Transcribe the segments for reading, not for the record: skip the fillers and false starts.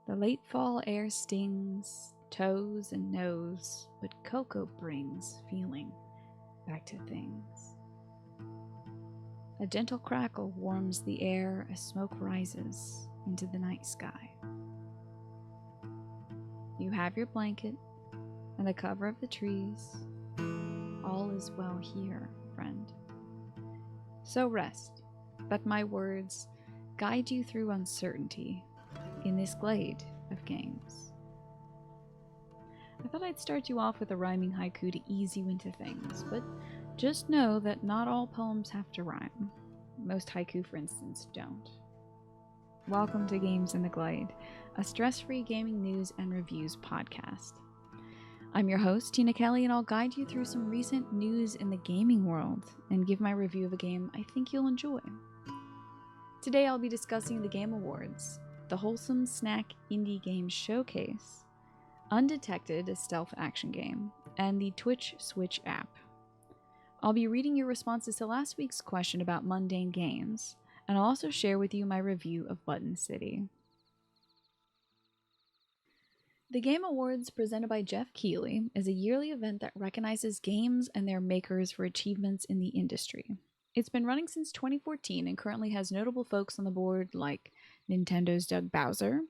The late fall air stings toes and nose, but cocoa brings feeling back to things. A gentle crackle warms the air as smoke rises into the night sky. You have your blanket and the cover of the trees. All is well here, friend. So rest, let my words guide you through uncertainty in this glade of games. I thought I'd start you off with a rhyming haiku to ease you into things, but just know that not all poems have to rhyme. Most haiku, for instance, don't. Welcome to Games in the Glade, a stress-free gaming news and reviews podcast. I'm your host, Tina Kelly, and I'll guide you through some recent news in the gaming world and give my review of a game I think you'll enjoy. Today I'll be discussing the Game Awards, the Wholesome Snack Indie Game Showcase, Undetected, a stealth action game, and the Twitch Switch app. I'll be reading your responses to last week's question about mundane games, and I'll also share with you my review of Button City. The Game Awards, presented by Jeff Keighley, is a yearly event that recognizes games and their makers for achievements in the industry. It's been running since 2014 and currently has notable folks on the board like Nintendo's Doug Bowser,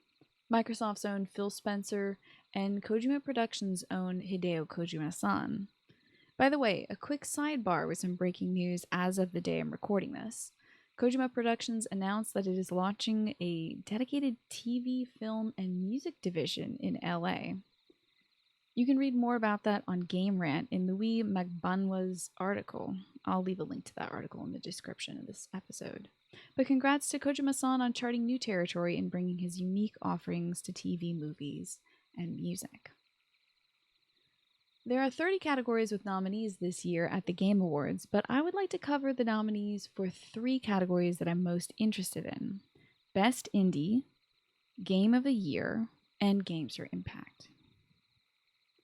Microsoft's own Phil Spencer, and Kojima Productions' own Hideo Kojima-san. By the way, a quick sidebar with some breaking news as of the day I'm recording this. Kojima Productions announced that it is launching a dedicated TV, film, and music division in LA. You can read more about that on Game Rant in Louis Magbanwa's article. I'll leave a link to that article in the description of this episode. But congrats to Kojima-san on charting new territory and bringing his unique offerings to TV, movies, and music. There are 30 categories with nominees this year at the Game Awards, but I would like to cover the nominees for 3 categories that I'm most interested in: Best Indie, Game of the Year, and Games for Impact.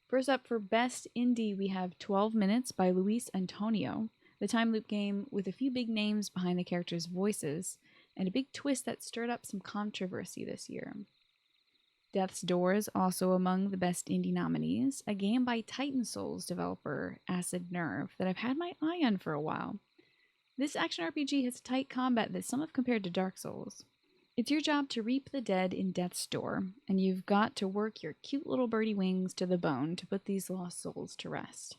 First up, for Best Indie, we have 12 Minutes by Luis Antonio, the time loop game with a few big names behind the characters' voices, and a big twist that stirred up some controversy this year. Death's Door is also among the Best Indie nominees, a game by Titan Souls developer Acid Nerve that I've had my eye on for a while. This action RPG has tight combat that some have compared to Dark Souls. It's your job to reap the dead in Death's Door, and you've got to work your cute little birdie wings to the bone to put these lost souls to rest.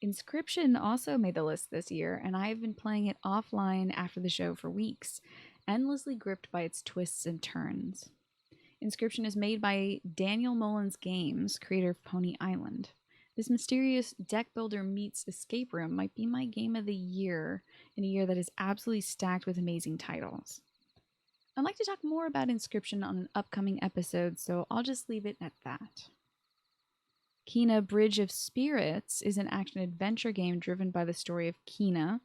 Inscription also made the list this year, and I have been playing it offline after the show for weeks, endlessly gripped by its twists and turns. Inscription is made by Daniel Mullins Games, creator of Pony Island. This mysterious deck builder meets escape room might be my game of the year in a year that is absolutely stacked with amazing titles. I'd like to talk more about Inscription on an upcoming episode, so I'll just leave it at that. Kena Bridge of Spirits is an action-adventure game driven by the story of Kena,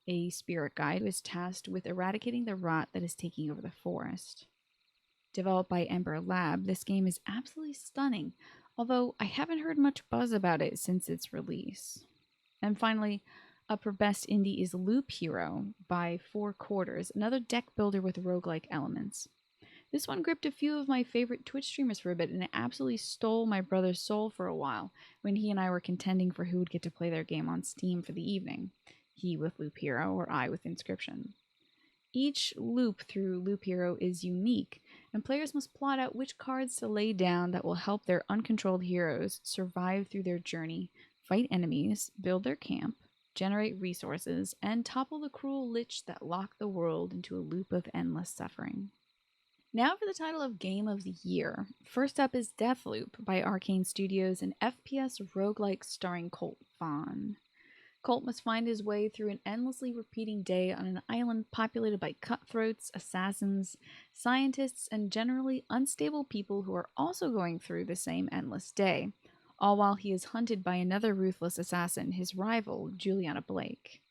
a spirit guide who is tasked with eradicating the rot that is taking over the forest. Developed by Ember Lab, this game is absolutely stunning, although I haven't heard much buzz about it since its release. And finally, up for Best Indie is Loop Hero by 4 Quarters, another deck builder with roguelike elements. This one gripped a few of my favorite Twitch streamers for a bit, and it absolutely stole my brother's soul for a while when he and I were contending for who would get to play their game on Steam for the evening. He with Loop Hero, or I with Inscription. Each loop through Loop Hero is unique, and players must plot out which cards to lay down that will help their uncontrolled heroes survive through their journey, fight enemies, build their camp, generate resources, and topple the cruel lich that lock the world into a loop of endless suffering. Now for the title of Game of the Year. First up is Deathloop by Arcane Studios, an FPS roguelike starring Colt Vaughn. Colt must find his way through an endlessly repeating day on an island populated by cutthroats, assassins, scientists, and generally unstable people who are also going through the same endless day, all while he is hunted by another ruthless assassin, his rival, Juliana Blake.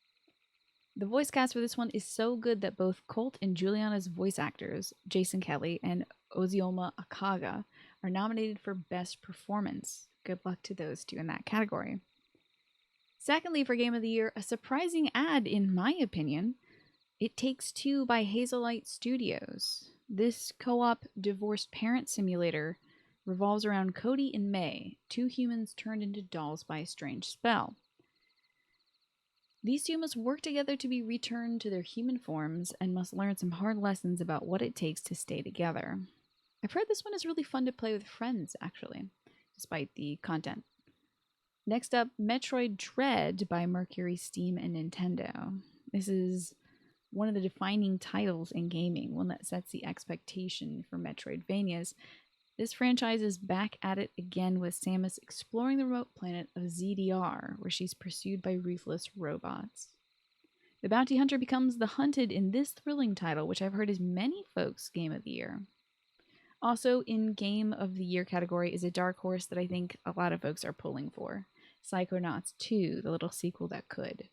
The voice cast for this one is so good that both Colt and Juliana's voice actors, Jason Kelly and Ozioma Akaga, are nominated for Best Performance. Good luck to those two in that category. Secondly, for Game of the Year, a surprising ad in my opinion, It Takes Two by Hazelight Studios. This co-op divorced parent simulator revolves around Cody and May, two humans turned into dolls by a strange spell. These two must work together to be returned to their human forms and must learn some hard lessons about what it takes to stay together. I've heard this one is really fun to play with friends, actually, despite the content. Next up, Metroid Dread by Mercury, Steam, and Nintendo. This is one of the defining titles in gaming, one that sets the expectation for Metroidvanias. This franchise is back at it again with Samus exploring the remote planet of ZDR, where she's pursued by ruthless robots. The bounty hunter becomes the hunted in this thrilling title, which I've heard is many folks' Game of the Year. Also in Game of the Year category is a dark horse that I think a lot of folks are pulling for. Psychonauts 2, the little sequel that could.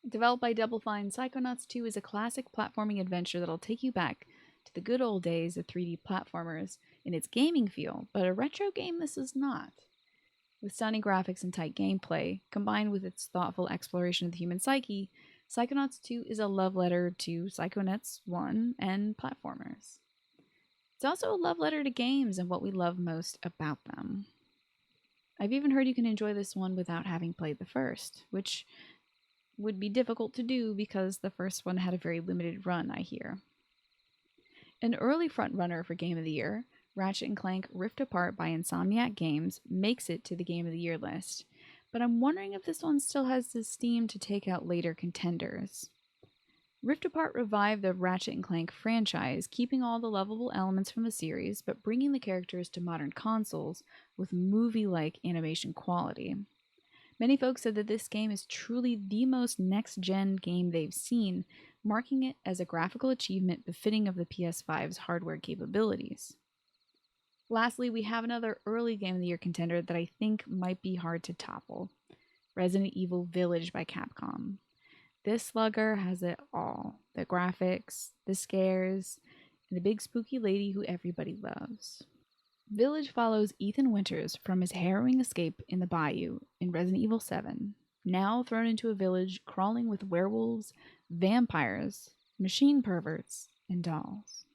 Developed by Double Fine, Psychonauts 2 is a classic platforming adventure that'll take you back to the good old days of 3D platformers in its gaming feel, but a retro game this is not. With stunning graphics and tight gameplay, combined with its thoughtful exploration of the human psyche, Psychonauts 2 is a love letter to Psychonauts 1 and platformers. It's also a love letter to games and what we love most about them. I've even heard you can enjoy this one without having played the first, which would be difficult to do because the first one had a very limited run, I hear. An early frontrunner for Game of the Year, Ratchet & Clank Rift Apart by Insomniac Games, makes it to the Game of the Year list, but I'm wondering if this one still has the steam to take out later contenders. Rift Apart revived the Ratchet & Clank franchise, keeping all the lovable elements from the series, but bringing the characters to modern consoles with movie-like animation quality. Many folks said that this game is truly the most next-gen game they've seen, marking it as a graphical achievement befitting of the PS5's hardware capabilities. Lastly, we have another early Game of the Year contender that I think might be hard to topple, Resident Evil Village by Capcom. This slugger has it all, the graphics, the scares, and a big spooky lady who everybody loves. Village follows Ethan Winters from his harrowing escape in the bayou in Resident Evil 7, now thrown into a village crawling with werewolves, vampires, machine perverts, and dolls.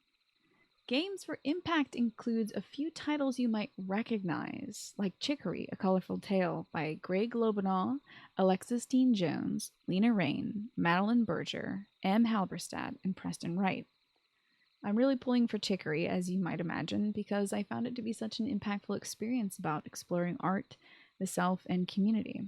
Games for Impact includes a few titles you might recognize, like Chicory, A Colorful Tale by Greg Lobanall, Alexis Dean Jones, Lena Raine, Madeline Berger, M. Halberstadt, and Preston Wright. I'm really pulling for Chicory, as you might imagine, because I found it to be such an impactful experience about exploring art, the self, and community.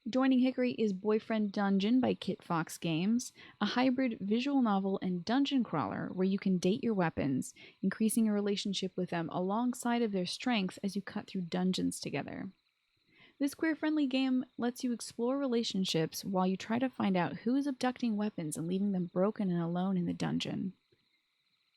Joining Hickory is Boyfriend Dungeon by Kit Fox Games, a hybrid visual novel and dungeon crawler where you can date your weapons, increasing your relationship with them alongside of their strength as you cut through dungeons together. This queer-friendly game lets you explore relationships while you try to find out who is abducting weapons and leaving them broken and alone in the dungeon.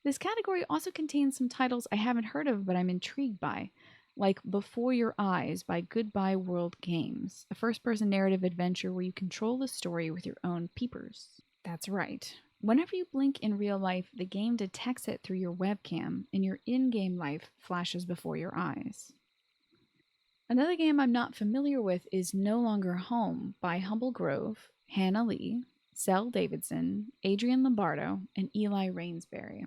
This category also contains some titles I haven't heard of but I'm intrigued by, like Before Your Eyes by Goodbye World Games, a first-person narrative adventure where you control the story with your own peepers. That's right. Whenever you blink in real life, the game detects it through your webcam, and your in-game life flashes before your eyes. Another game I'm not familiar with is No Longer Home by Humble Grove, Hannah Lee, Cell Davidson, Adrian Lombardo, and Eli Rainsbury.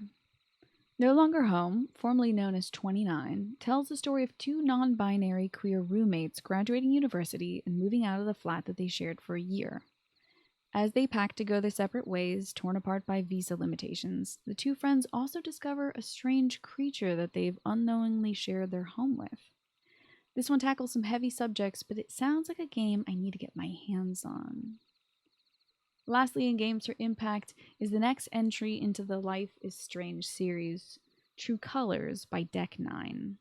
No Longer Home, formerly known as 29, tells the story of two non-binary queer roommates graduating university and moving out of the flat that they shared for a year. As they pack to go their separate ways, torn apart by visa limitations, the two friends also discover a strange creature that they've unknowingly shared their home with. This one tackles some heavy subjects, but it sounds like a game I need to get my hands on. Lastly, in Games for Impact is the next entry into the Life is Strange series, True Colors by Deck 9.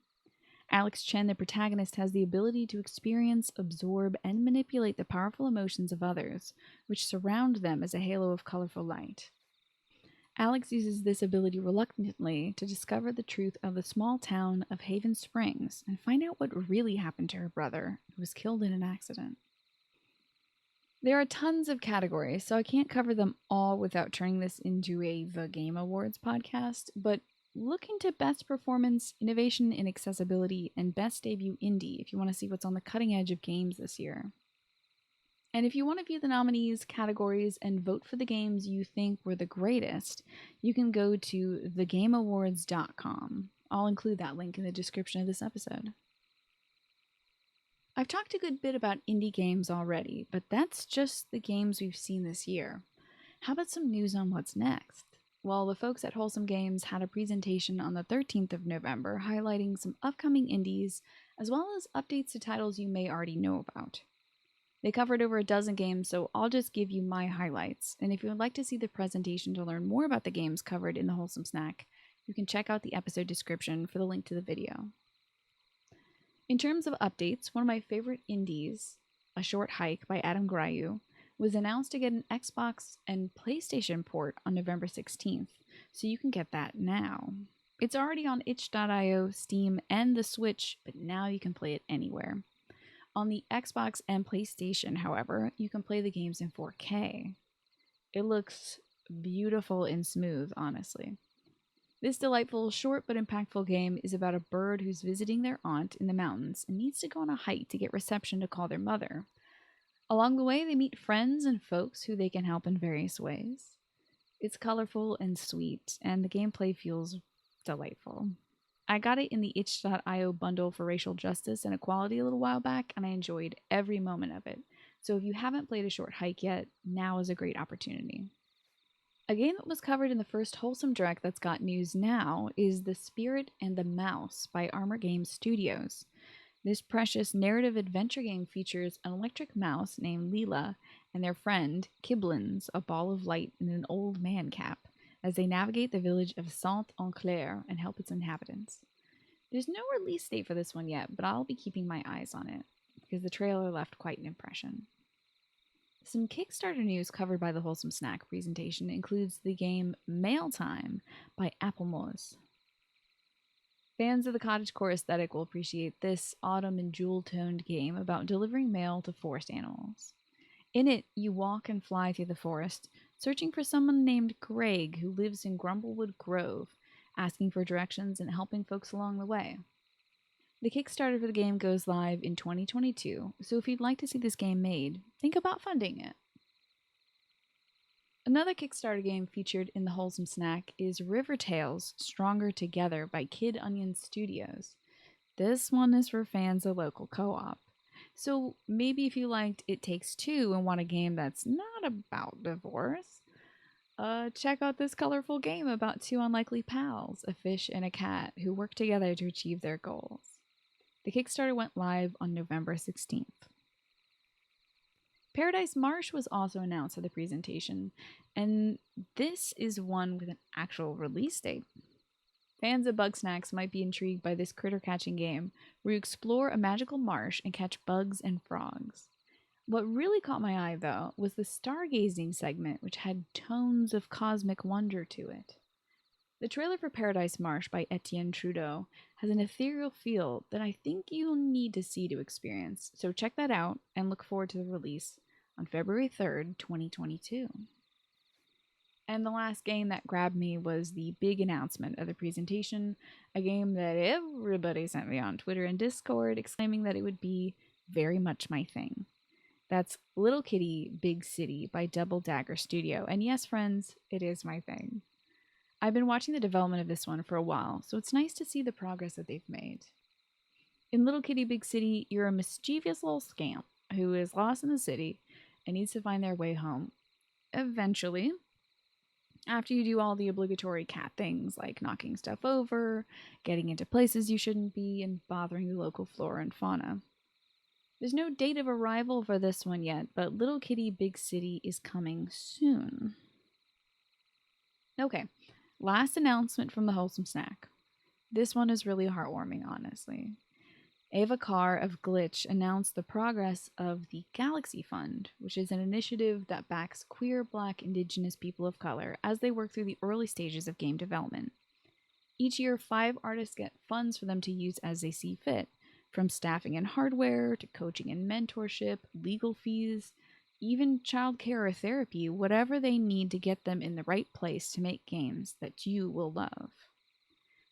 Alex Chen, the protagonist, has the ability to experience, absorb, and manipulate the powerful emotions of others, which surround them as a halo of colorful light. Alex uses this ability reluctantly to discover the truth of the small town of Haven Springs and find out what really happened to her brother, who was killed in an accident. There are tons of categories, so I can't cover them all without turning this into a The Game Awards podcast, but look into Best Performance, Innovation in Accessibility, and Best Debut Indie if you want to see what's on the cutting edge of games this year. And if you want to view the nominees, categories, and vote for the games you think were the greatest, you can go to thegameawards.com. I'll include that link in the description of this episode. I've talked a good bit about indie games already, but that's just the games we've seen this year. How about some news on what's next? Well, the folks at Wholesome Games had a presentation on the 13th of November highlighting some upcoming indies, as well as updates to titles you may already know about. They covered over a dozen games, so I'll just give you my highlights. And if you would like to see the presentation to learn more about the games covered in the Wholesome Snack, you can check out the episode description for the link to the video. In terms of updates, one of my favorite indies, A Short Hike by Adam Grayu, was announced to get an Xbox and PlayStation port on November 16th, so you can get that now. It's already on itch.io, Steam, and the Switch, but now you can play it anywhere. On the Xbox and PlayStation, however, you can play the games in 4K. It looks beautiful and smooth, honestly. This delightful, short but impactful game is about a bird who's visiting their aunt in the mountains and needs to go on a hike to get reception to call their mother. Along the way, they meet friends and folks who they can help in various ways. It's colorful and sweet, and the gameplay feels delightful. I got it in the itch.io bundle for racial justice and equality a little while back, and I enjoyed every moment of it. So if you haven't played A Short Hike yet, now is a great opportunity. A game that was covered in the first Wholesome Direct that's got news now is The Spirit and the Mouse by Armor Games Studios. This precious narrative adventure game features an electric mouse named Leela and their friend, Kiblins, a ball of light in an old man cap, as they navigate the village of Saint-Enclair and help its inhabitants. There's no release date for this one yet, but I'll be keeping my eyes on it, because the trailer left quite an impression. Some Kickstarter news covered by the Wholesome Snack presentation includes the game Mail Time by Applemoors. Fans of the cottagecore aesthetic will appreciate this autumn and jewel-toned game about delivering mail to forest animals. In it, you walk and fly through the forest, searching for someone named Greg who lives in Grumblewood Grove, asking for directions and helping folks along the way. The Kickstarter for the game goes live in 2022, so if you'd like to see this game made, think about funding it. Another Kickstarter game featured in the Wholesome Snack is River Tales Stronger Together by Kid Onion Studios. This one is for fans of local co-op. So maybe if you liked It Takes Two and want a game that's not about divorce, check out this colorful game about two unlikely pals, a fish and a cat, who work together to achieve their goals. The Kickstarter went live on November 16th. Paradise Marsh was also announced at the presentation, and this is one with an actual release date. Fans of bug snacks might be intrigued by this critter-catching game, where you explore a magical marsh and catch bugs and frogs. What really caught my eye, though, was the stargazing segment, which had tones of cosmic wonder to it. The trailer for Paradise Marsh by Etienne Trudeau has an ethereal feel that I think you'll need to see to experience, so check that out and look forward to the release on February 3rd, 2022. And the last game that grabbed me was the big announcement of the presentation, a game that everybody sent me on Twitter and Discord exclaiming that it would be very much my thing. That's Little Kitty, Big City by Double Dagger Studio, and yes, friends, it is my thing. I've been watching the development of this one for a while, so it's nice to see the progress that they've made. In Little Kitty Big City, you're a mischievous little scamp who is lost in the city and needs to find their way home. Eventually, after you do all the obligatory cat things like knocking stuff over, getting into places you shouldn't be, and bothering the local flora and fauna. There's no date of arrival for this one yet, but Little Kitty Big City is coming soon. Okay. Last announcement from the Wholesome Snack. This one is really heartwarming, honestly. Ava Carr of Glitch announced the progress of the Galaxy Fund, which is an initiative that backs queer, Black, Indigenous people of color as they work through the early stages of game development. Each year, 5 artists get funds for them to use as they see fit, from staffing and hardware to coaching and mentorship, legal fees, even childcare or therapy, whatever they need to get them in the right place to make games that you will love.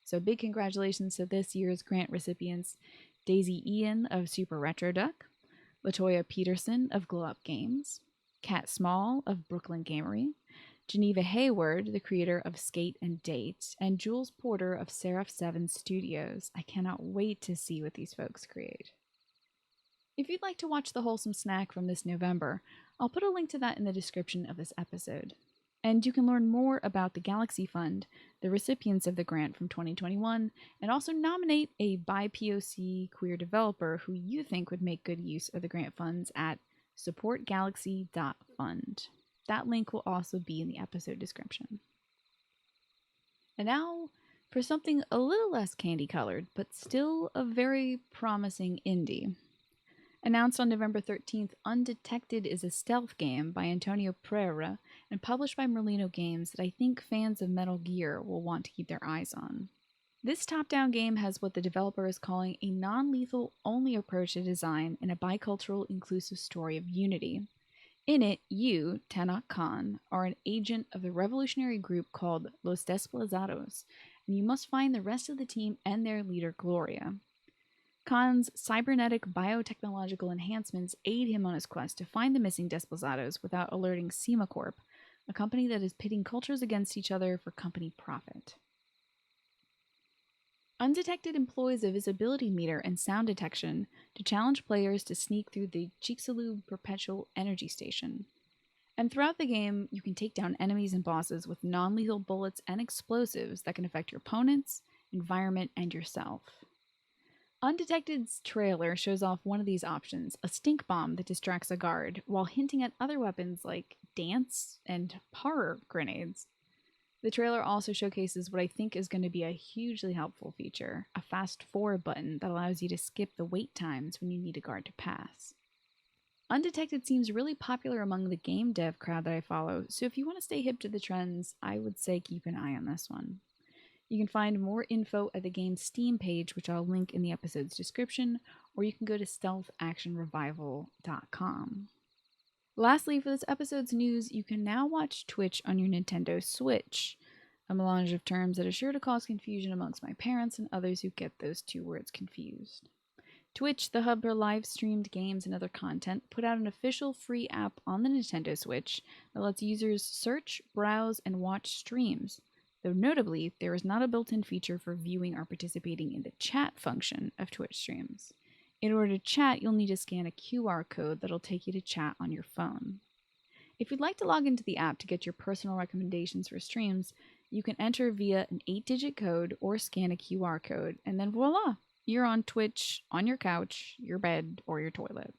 So big congratulations to this year's grant recipients, Daisy Ian of Super Retro Duck, Latoya Peterson of Glow Up Games, Kat Small of Brooklyn Gamery, Geneva Hayward, the creator of Skate and Date, and Jules Porter of Seraph 7 Studios. I cannot wait to see what these folks create. If you'd like to watch the Wholesome snack from this November, I'll put a link to that in the description of this episode. And you can learn more about the Galaxy Fund, the recipients of the grant from 2021, and also nominate a BIPOC queer developer who you think would make good use of the grant funds at supportgalaxy.fund. That link will also be in the episode description. And now for something a little less candy-colored, but still a very promising indie. Announced on November 13th, Undetected is a stealth game by Antonio Pereira and published by Merlino Games that I think fans of Metal Gear will want to keep their eyes on. This top-down game has what the developer is calling a non-lethal only approach to design and a bicultural inclusive story of unity. In it, you, Tanakh Khan, are an agent of the revolutionary group called Los Desplazados, and you must find the rest of the team and their leader, Gloria. Khan's cybernetic biotechnological enhancements aid him on his quest to find the missing Desplazados without alerting SemaCorp, a company that is pitting cultures against each other for company profit. Undetected employs a visibility meter and sound detection to challenge players to sneak through the Chicxulub Perpetual Energy Station. And throughout the game, you can take down enemies and bosses with non-lethal bullets and explosives that can affect your opponents, environment, and yourself. Undetected's trailer shows off one of these options, a stink bomb that distracts a guard, while hinting at other weapons like dance and horror grenades. The trailer also showcases what I think is going to be a hugely helpful feature, a fast forward button that allows you to skip the wait times when you need a guard to pass. Undetected seems really popular among the game dev crowd that I follow, so if you want to stay hip to the trends, I would say keep an eye on this one. You can find more info at the game's Steam page, which I'll link in the episode's description, or you can go to stealthactionrevival.com. Lastly, for this episode's news, you can now watch Twitch on your Nintendo Switch, a melange of terms that is sure to cause confusion amongst my parents and others who get those two words confused. Twitch, the hub for live-streamed games and other content, put out an official free app on the Nintendo Switch that lets users search, browse, and watch streams. Though notably, there is not a built-in feature for viewing or participating in the chat function of Twitch streams. In order to chat, you'll need to scan a QR code that'll take you to chat on your phone. If you'd like to log into the app to get your personal recommendations for streams, you can enter via an 8-digit code or scan a QR code, and then voila! You're on Twitch, on your couch, your bed, or your toilet.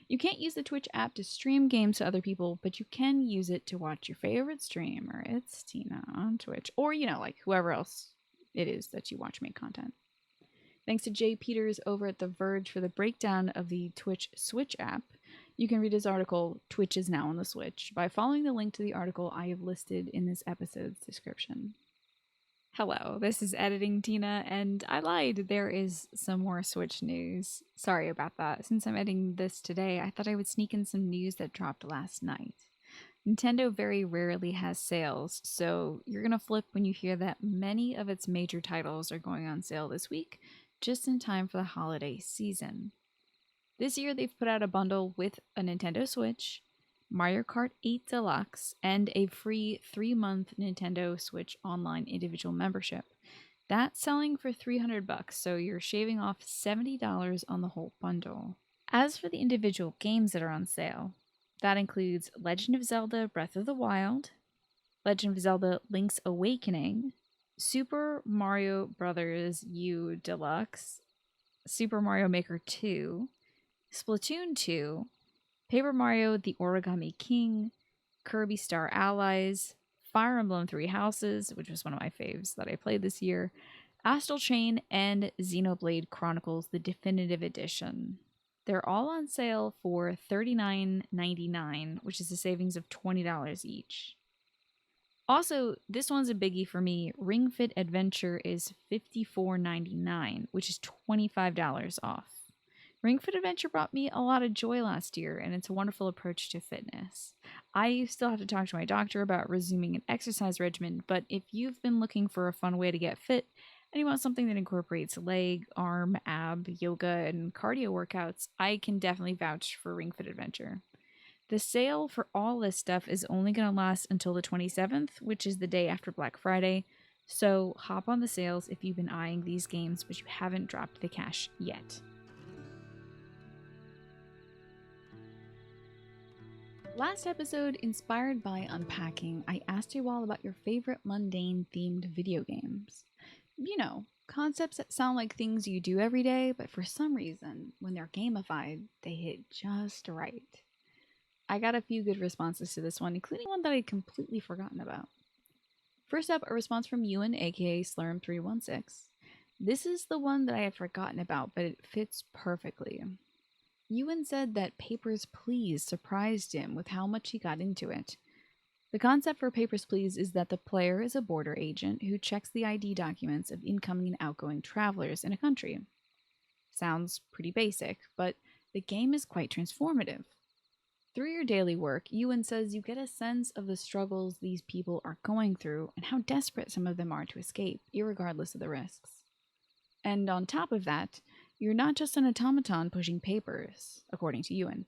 You can't use the Twitch app to stream games to other people, but you can use it to watch your favorite streamer, it's Tina, on Twitch, or, like whoever else it is that you watch make content. Thanks to Jay Peters over at The Verge for the breakdown of the Twitch Switch app. You can read his article, Twitch is Now on the Switch, by following the link to the article I have listed in this episode's description. Hello, this is Editing Tina, and I lied, there is some more Switch news. Sorry about that. Since I'm editing this today, I thought I would sneak in some news that dropped last night. Nintendo very rarely has sales, so you're gonna flip when you hear that many of its major titles are going on sale this week, just in time for the holiday season. This year they've put out a bundle with a Nintendo Switch, Mario Kart 8 Deluxe, and a free 3-month Nintendo Switch Online individual membership. That's selling for $300, so you're shaving off $70 on the whole bundle. As for the individual games that are on sale, that includes Legend of Zelda Breath of the Wild, Legend of Zelda Link's Awakening, Super Mario Bros. U Deluxe, Super Mario Maker 2, Splatoon 2, Paper Mario The Origami King, Kirby Star Allies, Fire Emblem Three Houses, which was one of my faves that I played this year, Astral Chain, and Xenoblade Chronicles The Definitive Edition. They're all on sale for $39.99, which is a savings of $20 each. Also, this one's a biggie for me. Ring Fit Adventure is $54.99, which is $25 off. Ring Fit Adventure brought me a lot of joy last year, and it's a wonderful approach to fitness. I still have to talk to my doctor about resuming an exercise regimen, but if you've been looking for a fun way to get fit, And you want something that incorporates leg, arm, ab, yoga, and cardio workouts, I can definitely vouch for Ring Fit Adventure. The sale for all this stuff is only going to last until the 27th, which is the day after Black Friday. So hop on the sales if you've been eyeing these games but you haven't dropped the cash yet. Last episode, inspired by unpacking, I asked you all about your favorite mundane themed video games. You know, concepts that sound like things you do every day, but for some reason, when they're gamified, they hit just right. I got a few good responses to this one, including one that I'd completely forgotten about. First up, a response from Ewan, aka Slurm316. This is the one that I had forgotten about, but it fits perfectly. Ewan said that Papers, Please surprised him with how much he got into it. The concept for Papers, Please is that the player is a border agent who checks the ID documents of incoming and outgoing travelers in a country. Sounds pretty basic, but the game is quite transformative. Through your daily work, Ewan says you get a sense of the struggles these people are going through and how desperate some of them are to escape, irregardless of the risks. And on top of that, you're not just an automaton pushing papers, according to Ewan.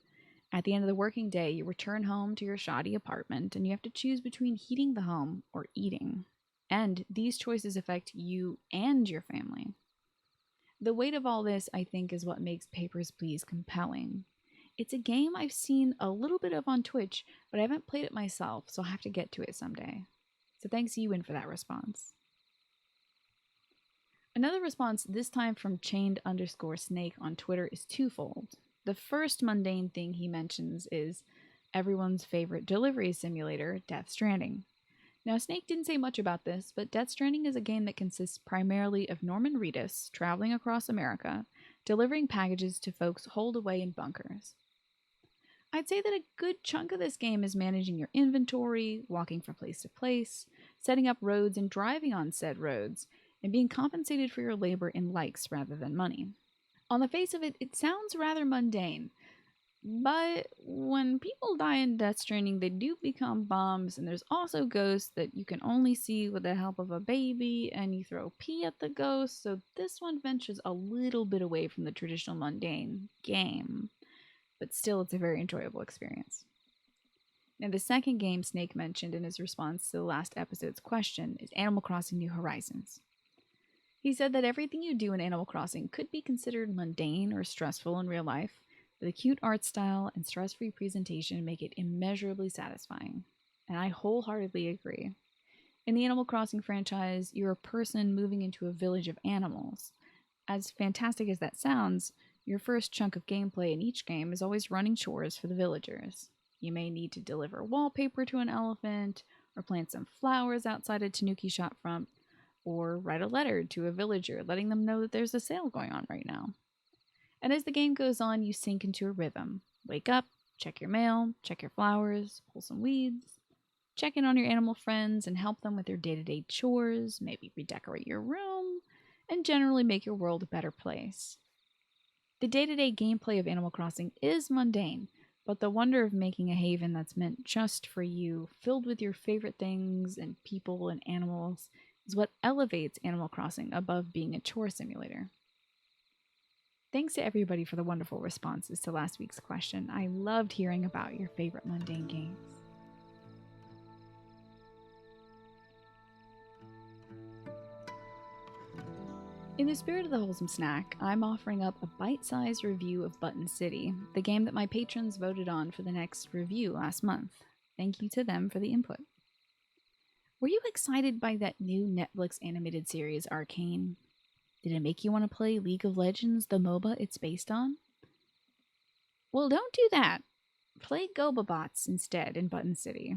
At the end of the working day, you return home to your shoddy apartment and you have to choose between heating the home or eating. And these choices affect you and your family. The weight of all this, I think, is what makes Papers, Please compelling. It's a game I've seen a little bit of on Twitch, but I haven't played it myself, so I'll have to get to it someday. So thanks, Ewan, for that response. Another response, this time from chained_snake on Twitter, is twofold. The first mundane thing he mentions is everyone's favorite delivery simulator, Death Stranding. Now, Snake didn't say much about this, but Death Stranding is a game that consists primarily of Norman Reedus traveling across America, delivering packages to folks holed away in bunkers. I'd say that a good chunk of this game is managing your inventory, walking from place to place, setting up roads and driving on said roads, and being compensated for your labor in likes rather than money. On the face of it, it sounds rather mundane, but when people die in Death Stranding, they do become bombs, and there's also ghosts that you can only see with the help of a baby, and you throw pee at the ghost, so this one ventures a little bit away from the traditional mundane game, but still it's a very enjoyable experience. Now, the second game Snake mentioned in his response to the last episode's question is Animal Crossing New Horizons. He said that everything you do in Animal Crossing could be considered mundane or stressful in real life, but the cute art style and stress-free presentation make it immeasurably satisfying. And I wholeheartedly agree. In the Animal Crossing franchise, you're a person moving into a village of animals. As fantastic as that sounds, your first chunk of gameplay in each game is always running chores for the villagers. You may need to deliver wallpaper to an elephant, or plant some flowers outside a tanuki shop front, or write a letter to a villager letting them know that there's a sale going on right now. And as the game goes on, you sink into a rhythm. Wake up, check your mail, check your flowers, pull some weeds, check in on your animal friends and help them with their day-to-day chores, maybe redecorate your room, and generally make your world a better place. The day-to-day gameplay of Animal Crossing is mundane, but the wonder of making a haven that's meant just for you, filled with your favorite things and people and animals, is what elevates Animal Crossing above being a chore simulator. Thanks to everybody for the wonderful responses to last week's question. I loved hearing about your favorite mundane games. In the spirit of the Wholesome Snack, I'm offering up a bite-sized review of Button City, the game that my patrons voted on for the next review last month. Thank you to them for the input. Were you excited by that new Netflix animated series, Arcane? Did it make you want to play League of Legends, the MOBA it's based on? Well, don't do that. Play GoBabots instead in Button City.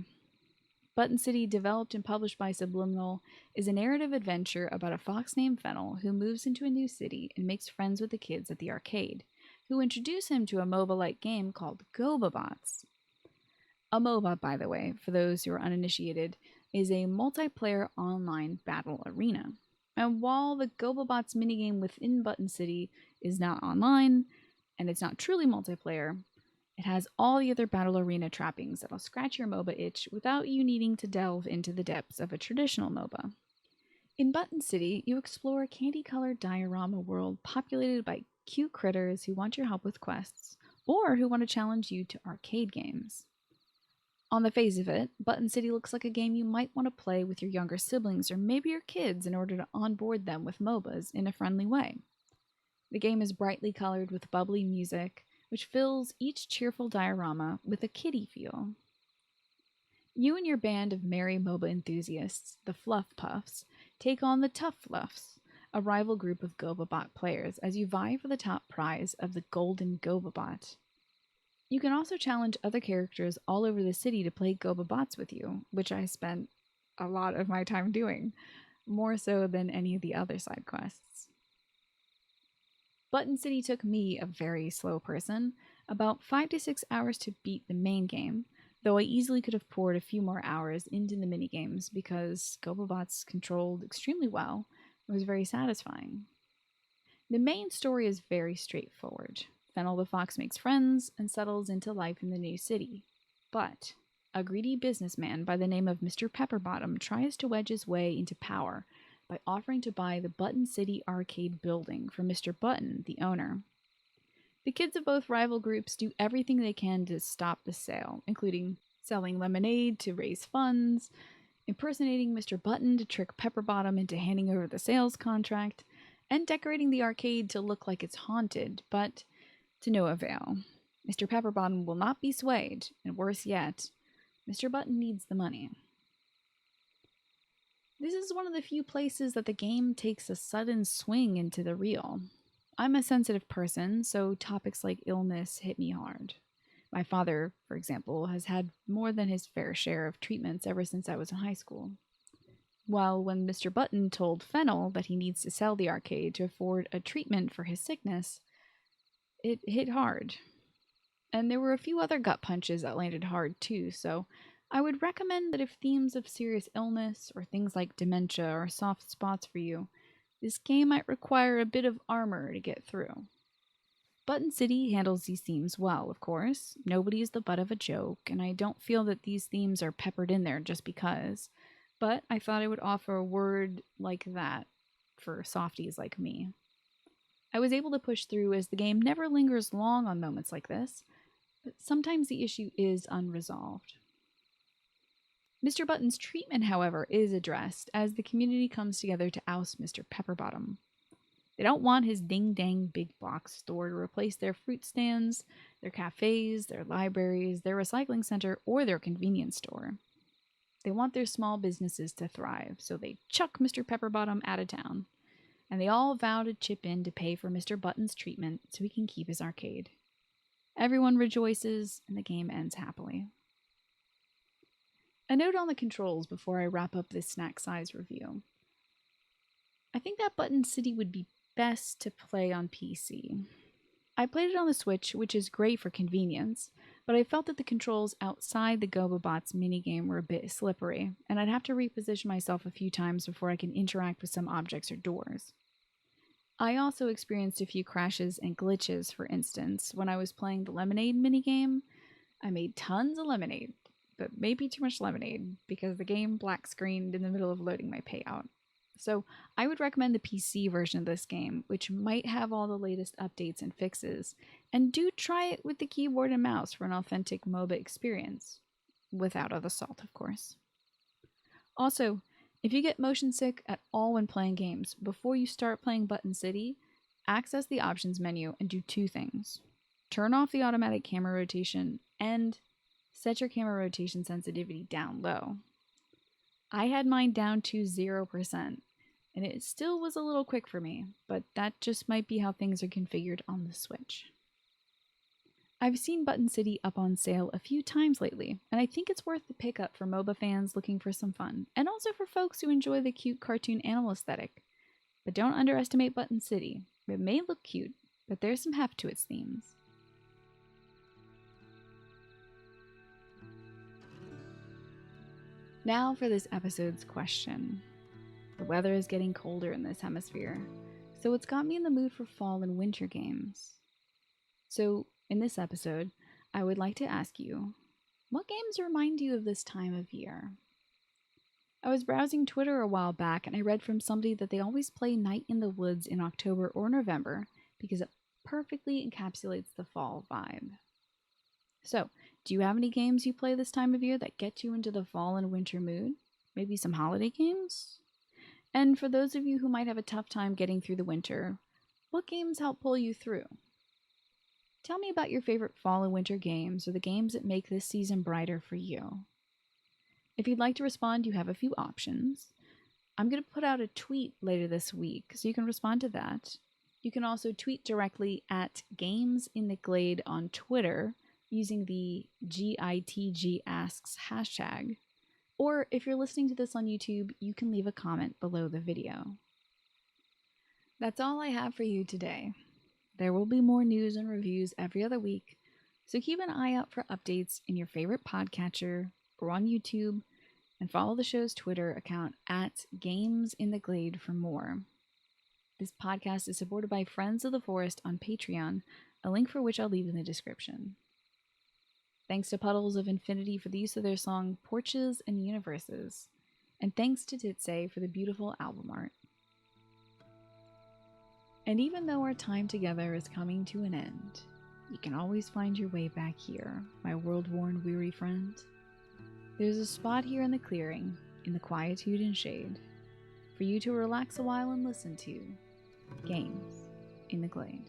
Button City, developed and published by Subliminal, is a narrative adventure about a fox named Fennel who moves into a new city and makes friends with the kids at the arcade, who introduce him to a MOBA-like game called GoBabots. A MOBA, by the way, for those who are uninitiated, is a multiplayer online battle arena. And while the GoBabots minigame within Button City is not online, and it's not truly multiplayer, it has all the other battle arena trappings that'll scratch your MOBA itch without you needing to delve into the depths of a traditional MOBA. In Button City, you explore a candy-colored diorama world populated by cute critters who want your help with quests, or who want to challenge you to arcade games. On the face of it, Button City looks like a game you might want to play with your younger siblings or maybe your kids in order to onboard them with MOBAs in a friendly way. The game is brightly colored with bubbly music, which fills each cheerful diorama with a kiddie feel. You and your band of merry MOBA enthusiasts, the Fluff Puffs, take on the Tough Fluffs, a rival group of GobaBot players, as you vie for the top prize of the Golden GobaBot. You can also challenge other characters all over the city to play GobaBots with you, which I spent a lot of my time doing, more so than any of the other side quests. Button City took me, a very slow person, about 5 to 6 hours to beat the main game, though I easily could have poured a few more hours into the minigames because GobaBots controlled extremely well and was very satisfying. The main story is very straightforward. Fennel the Fox makes friends and settles into life in the new city. But a greedy businessman by the name of Mr. Pepperbottom tries to wedge his way into power by offering to buy the Button City arcade building from Mr. Button, the owner. The kids of both rival groups do everything they can to stop the sale, including selling lemonade to raise funds, impersonating Mr. Button to trick Pepperbottom into handing over the sales contract, and decorating the arcade to look like it's haunted, but to no avail. Mr. Pepperbottom will not be swayed, and worse yet, Mr. Button needs the money. This is one of the few places that the game takes a sudden swing into the real. I'm a sensitive person, so topics like illness hit me hard. My father, for example, has had more than his fair share of treatments ever since I was in high school. Well, when Mr. Button told Fennel that he needs to sell the arcade to afford a treatment for his sickness, it hit hard. And there were a few other gut punches that landed hard too, so I would recommend that if themes of serious illness or things like dementia are soft spots for you, this game might require a bit of armor to get through. Button City handles these themes well, of course. Nobody is the butt of a joke, and I don't feel that these themes are peppered in there just because. But I thought I would offer a word like that for softies like me. I was able to push through as the game never lingers long on moments like this, but sometimes the issue is unresolved. Mr. Button's treatment, however, is addressed as the community comes together to oust Mr. Pepperbottom. They don't want his ding-dang big box store to replace their fruit stands, their cafes, their libraries, their recycling center, or their convenience store. They want their small businesses to thrive, so they chuck Mr. Pepperbottom out of town. And they all vow to chip in to pay for Mr. Button's treatment so he can keep his arcade. Everyone rejoices, and the game ends happily. A note on the controls before I wrap up this snack size review. I think that Button City would be best to play on PC. I played it on the Switch, which is great for convenience, but I felt that the controls outside the GobaBots minigame were a bit slippery, and I'd have to reposition myself a few times before I can interact with some objects or doors. I also experienced a few crashes and glitches, for instance, when I was playing the lemonade minigame. I made tons of lemonade, but maybe too much lemonade, because the game black screened in the middle of loading my payout. So I would recommend the PC version of this game, which might have all the latest updates and fixes, and do try it with the keyboard and mouse for an authentic MOBA experience. Without all the salt, of course. Also, if you get motion sick at all when playing games, before you start playing Button City, access the options menu and do two things. Turn off the automatic camera rotation and set your camera rotation sensitivity down low. I had mine down to 0%, and it still was a little quick for me, but that just might be how things are configured on the Switch. I've seen Button City up on sale a few times lately, and I think it's worth the pickup for MOBA fans looking for some fun, and also for folks who enjoy the cute cartoon animal aesthetic. But don't underestimate Button City. It may look cute, but there's some heft to its themes. Now for this episode's question. The weather is getting colder in this hemisphere, so it's got me in the mood for fall and winter games. So, in this episode, I would like to ask you, what games remind you of this time of year? I was browsing Twitter a while back and I read from somebody that they always play Night in the Woods in October or November because it perfectly encapsulates the fall vibe. So, do you have any games you play this time of year that get you into the fall and winter mood? Maybe some holiday games? And for those of you who might have a tough time getting through the winter, what games help pull you through? Tell me about your favorite fall and winter games or the games that make this season brighter for you. If you'd like to respond, you have a few options. I'm going to put out a tweet later this week, so you can respond to that. You can also tweet directly at Games in the Glade on Twitter using the GITG Asks hashtag. Or if you're listening to this on YouTube, you can leave a comment below the video. That's all I have for you today. There will be more news and reviews every other week, so keep an eye out for updates in your favorite podcatcher or on YouTube, and follow the show's Twitter account at Games in the Glade for more. This podcast is supported by Friends of the Forest on Patreon, a link for which I'll leave in the description. Thanks to Puddles of Infinity for the use of their song Porches and Universes, and thanks to Titsay for the beautiful album art. And even though our time together is coming to an end, you can always find your way back here, my world-worn weary friend. There's a spot here in the clearing, in the quietude and shade, for you to relax a while and listen to Games in the Glade.